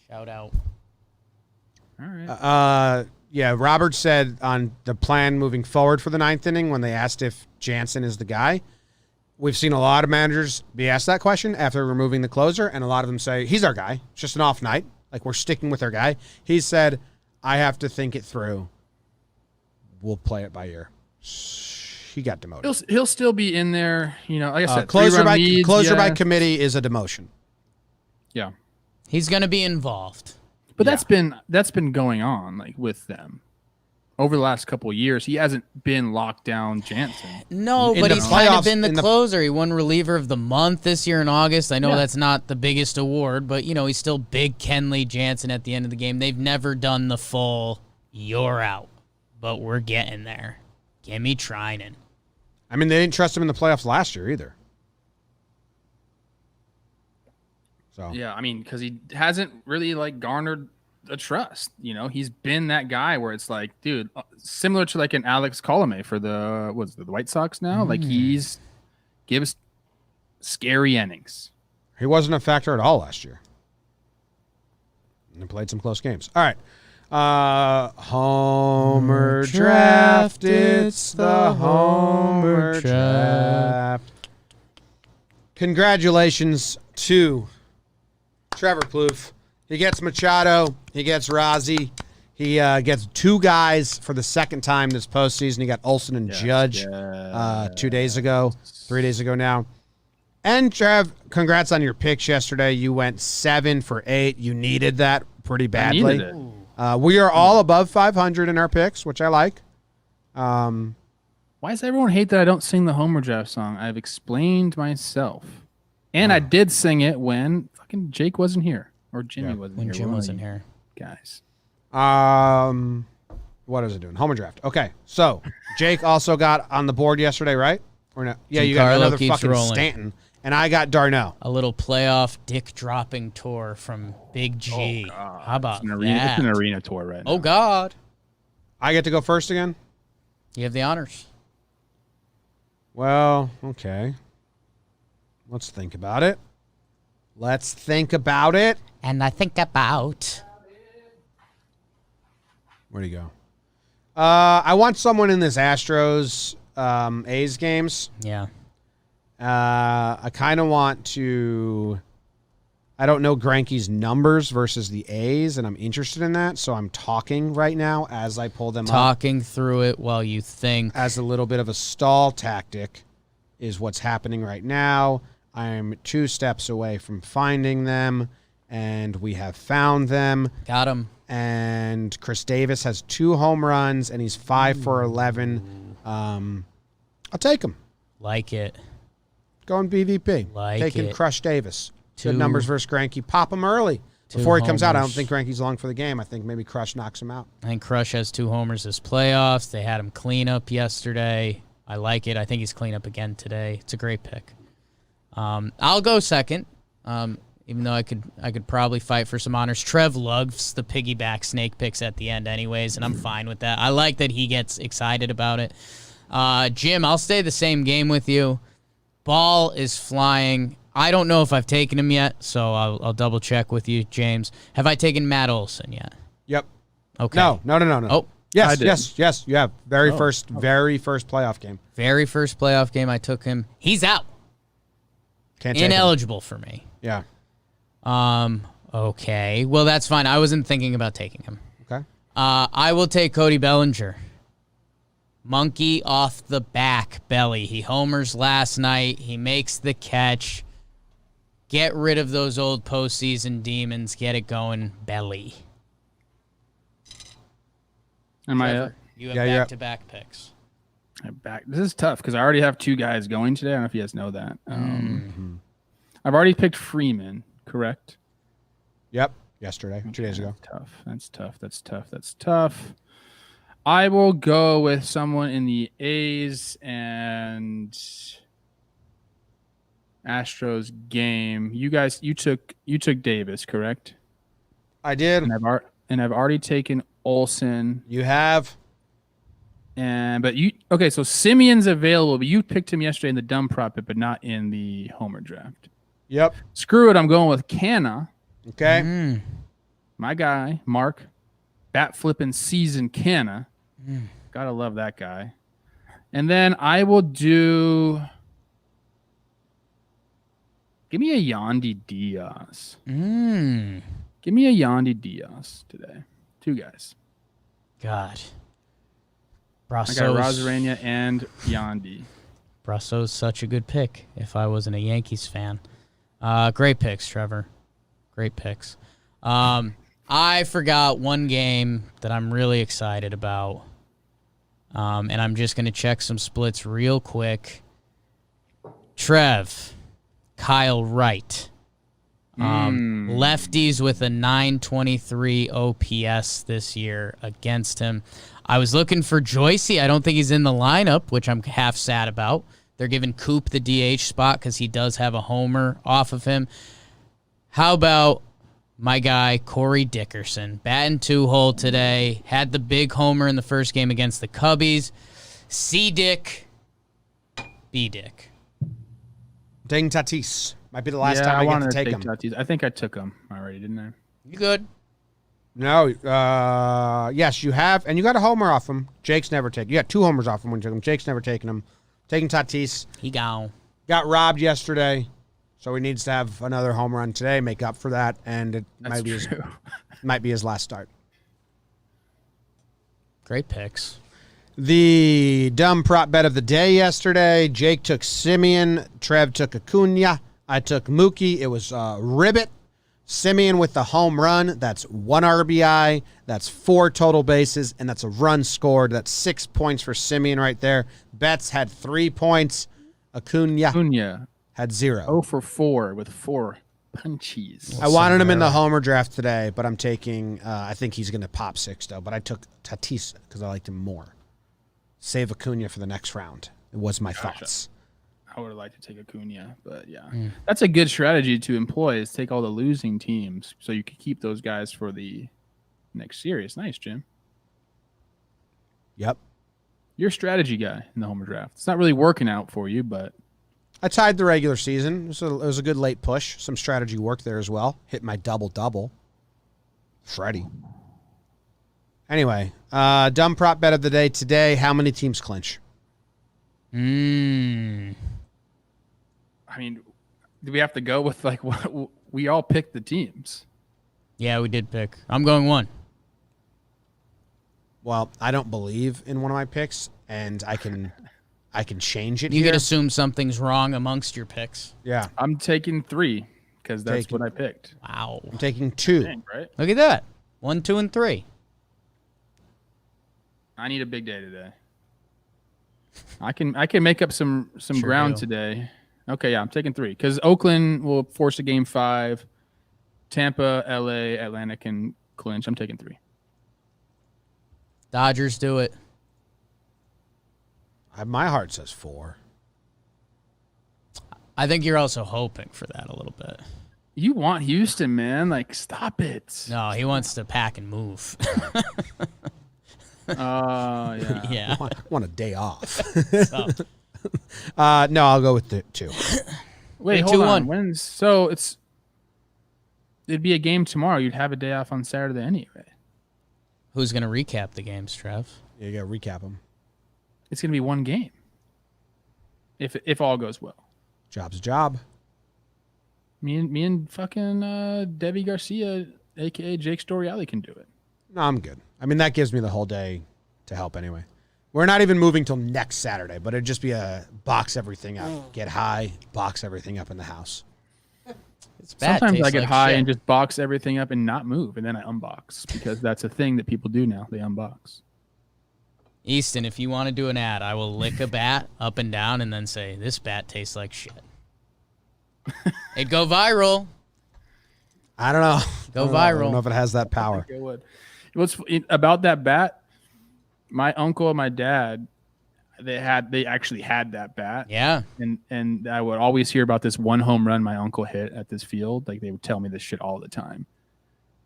Shout out. All right. Yeah, Robert said on the plan moving forward for the ninth inning when they asked if Jansen is the guy. We've seen a lot of managers be asked that question after removing the closer, and a lot of them say, he's our guy. It's just an off night. Like, we're sticking with our guy. He said, I have to think it through. We'll play it by ear. He got demoted. He'll still be in there. You know, like I said, closer by yes. committee is a demotion. Yeah. He's gonna be involved. But that's been going on like with them over the last couple of years. He hasn't been locked down Jansen. No, In but the he's kind of playoffs- been the in the- closer. He won reliever of the month this year in August. I know Yeah. that's not the biggest award, but he's still big Kenley Jansen at the end of the game. They've never done the full you're out, but we're getting there. Give me Trinan. I mean, they didn't trust him in the playoffs last year either. So Yeah, I mean, because he hasn't really like garnered a trust. He's been that guy where it's like, dude, similar to like an Alex Colomé for the White Sox now. Like he's gives scary innings. he wasn't a factor at all last year. And played some close games. All right. Homer draft. It's the Homer draft. Congratulations to Trevor Plouffe. He gets Machado. He gets Rozzy. He gets two guys for the second time this postseason. He got Olsen and Judge 2 days ago, 3 days ago now. And Trev, congrats on your picks yesterday. You went 7 for 8. You needed that pretty badly. I needed it. We are all above 500 in our picks, which I like. Why does everyone hate that I don't sing the Homer draft song? I've explained myself. And I did sing it when fucking Jake wasn't here. Or Jimmy wasn't When here. Jim One of wasn't you here. Guys. What is it doing? Homer draft. Okay, so Jake also got on the board yesterday, right? Or no? Yeah, you got Giancarlo another keeps fucking rolling. Stanton, and I got Darno. A little playoff dick dropping tour from Big G. How about It's an arena, that? it's an arena tour right now. Oh God, I get to go first again. you have the honors. Well, okay. Let's think about it. And I think about. Where'd he go? I want someone in this Astros A's games. Yeah. I kind of want to. I don't know Greinke's numbers versus the A's, and I'm interested in that. So I'm talking right now as I pull them up. Talking through it while you think. As a little bit of a stall tactic is what's happening right now. I'm 2 steps away from finding them, and we have found them. Got him. And Chris Davis has 2 home runs, and he's 5 for 11. I'll take him. Like it. Going BVP. Like Taking it. Crush Davis. Good 2 numbers versus Greinke. Pop him early. 2 Before he comes out, I don't homers. think Greinke's long for the game. I think maybe Crush knocks him out. I think Crush has 2 homers this playoffs. They had him clean up yesterday. I like it. I think he's clean up again today. It's a great pick. I'll go second. Even though I could probably fight for some honors. Trev loves the piggyback snake picks at the end anyways, and I'm fine with that. I like that he gets excited about it. Jim, I'll stay the same game with you. Ball is flying. I don't know if I've taken him yet, so I'll double check with you, James. Have I taken Matt Olson yet? Yep. Okay. No. Oh, Yes, I did. yes, you have. Very first playoff game. very first playoff game I took him. He's out. Can't take him. Ineligible for me. Yeah. Okay. Well, that's fine. I wasn't thinking about taking him. Okay. I will take Cody Bellinger. Monkey off the back belly. He homers last night. He makes the catch. Get rid of those old postseason demons. Get it going, belly. Am I Trevor, you have Yeah, you're up. back-to-back picks. This is tough because I already have 2 guys going today. I don't know if you guys know that. I've already picked Freeman, correct? Yep. Yesterday, 2 days ago. That's tough. I will go with someone in the A's and Astros game. You guys, you took Davis, correct? I did. And I've already taken Olsen. You have. So Simeon's available, but you picked him yesterday in the dumb prop it, but not in the homer draft. Yep. Screw it, I'm going with Canna. Okay. My guy, Mark, bat flipping season Canna. Gotta love that guy. And then I will do. Give me a Yandy Diaz. Give me a Yandy Diaz today. 2 guys. God. I got Rosarena and Yandy. Brusso's such a good pick if I wasn't a Yankees fan. Great picks, Trevor. Great picks. I forgot one game that I'm really excited about. And I'm just going to check some splits real quick. Trev, Kyle Wright. Lefties with a 923 OPS this year against him. I was looking for Joycey. I don't think he's in the lineup, which I'm half sad about. They're giving Coop the DH spot because he does have a homer off of him. How about my guy, Corey Dickerson? Batting 2-hole today. Had the big homer in the first game against the Cubbies. C-Dick, B-Dick. Taking Tatis. Might be the last time I get to take him. Tatis. I think I took him already, didn't I? You good? No. Yes, you have. And you got a homer off him. Jake's never taken. You got 2 homers off him when you took him. Jake's never taken him. Taking Tatis. He gone. Got robbed yesterday. So he needs to have another home run today, make up for that. And it might be his last start. Great picks. The dumb prop bet of the day yesterday. Jake took Simeon. Trev took Acuna. I took Mookie. It was Ribbit. Simeon with the home run. That's 1 RBI. That's 4 total bases. And that's a run scored. That's 6 points for Simeon right there. Betts had 3 points. Acuna had 0. 0 for 4 with 4 punchies. I wanted him in the homer draft today, but I'm taking, I think he's going to pop 6, though. But I took Tatis because I liked him more. Save Acuna for the next round. It was my thoughts. I would have liked to take Acuna, but yeah. That's a good strategy to employ is take all the losing teams so you can keep those guys for the next series. Nice, Jim. Yep. You're a strategy guy in the homer draft. It's not really working out for you, but I tied the regular season. It was a good late push. Some strategy work there as well. Hit my double-double. Freddie. Anyway, dumb prop bet of the day today. How many teams clinch? I mean, do we have to go with like what we all picked the teams? Yeah, we did pick. I'm going 1. Well, I don't believe in one of my picks, and I can change it. You here. can assume something's wrong amongst your picks. Yeah, I'm taking 3 because that's what I picked. Wow. I'm taking 2. Dang, right? Look at that. 1, 2, and 3. I need a big day today. I can make up some Sure ground do. today. Okay, yeah, I'm taking 3 because Oakland will force a game 5. Tampa, LA, Atlanta can clinch. I'm taking 3. Dodgers do it. My heart says 4. I think you're also hoping for that a little bit. You want Houston, man? Like, stop it. No, he wants to pack and move. Yeah. Yeah. I want a day off. So, No, I'll go with the 2. Wait, Hey, hold 2-1. on. It'd be a game tomorrow. You'd have a day off on Saturday anyway. who's going to recap the games, Trev? Yeah, you got to recap them. It's going to be 1 game. If all goes well. Job's a job. Me and fucking Debbie Garcia, a.k.a. Jake Storiali, can do it. No, I'm good. I mean, that gives me the whole day to help anyway. We're not even moving till next Saturday, but it'd just be a box everything up. Get high, box everything up in the house. It's bad. Sometimes I Tastes get like high shit. and just box everything up and not move, and then I unbox because that's a thing that people do now. They unbox. Easton, if you want to do an ad, I will lick a bat up and down and then say, this bat tastes like shit. It'd go viral. I don't know. Go I viral. don't know if it has that power. It would. What's about that bat? My uncle and my dad, they actually had that bat. Yeah. And I would always hear about this one home run my uncle hit at this field. Like they would tell me this shit all the time.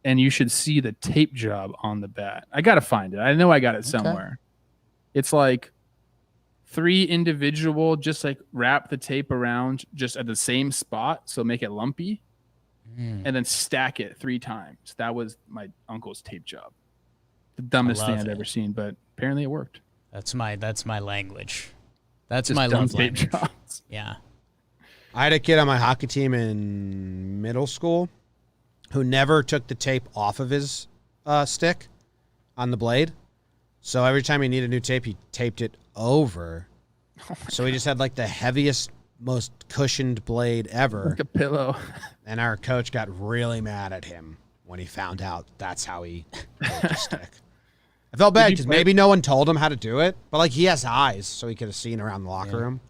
And you should see the tape job on the bat. I gotta find it. I know I got it somewhere. It's like 3 individual, just like wrap the tape around just at the same spot, so make it lumpy, and then stack it 3 times. That was my uncle's tape job. The dumbest thing I'd ever seen, but apparently it worked. That's my language. That's Just my dumb love tape language. jobs. Yeah. I had a kid on my hockey team in middle school who never took the tape off of his stick on the blade. So every time he needed new tape, he taped it over. So he just had like the heaviest, most cushioned blade ever. Like a pillow. And our coach got really mad at him when he found out that's how he taped his stick. I felt bad because maybe no one told him how to do it, but like he has eyes, so he could have seen around the locker room.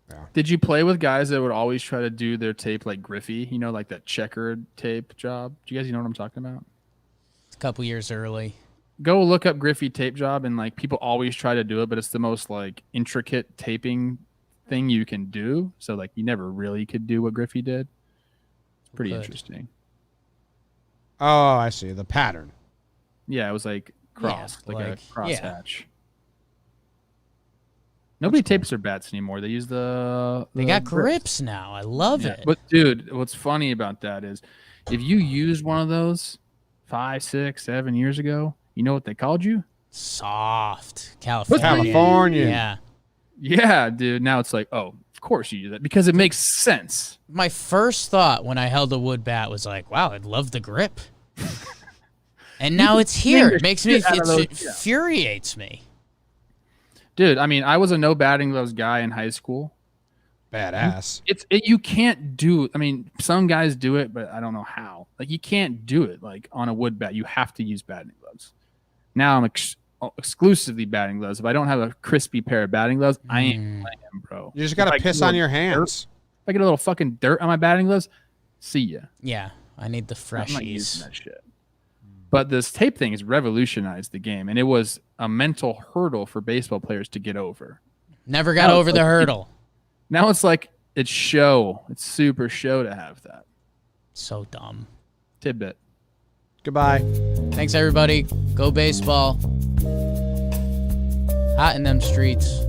Yeah. Did you play with guys that would always try to do their tape like Griffey? You know, like that checkered tape job? Do you guys know what I'm talking about? It's a couple years early. Go look up Griffey tape job, and like people always try to do it, but it's the most like intricate taping thing you can do. So like you never really could do what Griffey did. Pretty interesting. Oh, I see. The pattern. Yeah, it was like cross, Yeah, like a cross yeah. hatch. Nobody tapes their bats anymore. They use the They got grips now. I love it. But dude, what's funny about that is if you used one of those 5, 6, 7 years ago, you know what they called you? Soft. California. California. Yeah. Yeah, dude. Now it's like, oh, of course you use that because it makes sense. My first thought when I held a wood bat was like, wow, I'd love the grip. And now it's here. It makes me, it infuriates me. Dude, I mean, I was a no batting gloves guy in high school. Badass. You can't do, I mean, some guys do it, but I don't know how. Like you can't do it like on a wood bat. You have to use batting gloves. Now I'm exclusively batting gloves. If I don't have a crispy pair of batting gloves, I ain't playing, bro. You just got to piss on your hands. If I get a little fucking dirt on my batting gloves, see ya. Yeah. I need the I'm not using freshies. that shit. But this tape thing has revolutionized the game, and it was a mental hurdle for baseball players to get over. Never got over the hurdle. Now it's like it's show. It's super show to have that. So dumb. Tidbit. Goodbye. Thanks, everybody. Go baseball. Hot in them streets.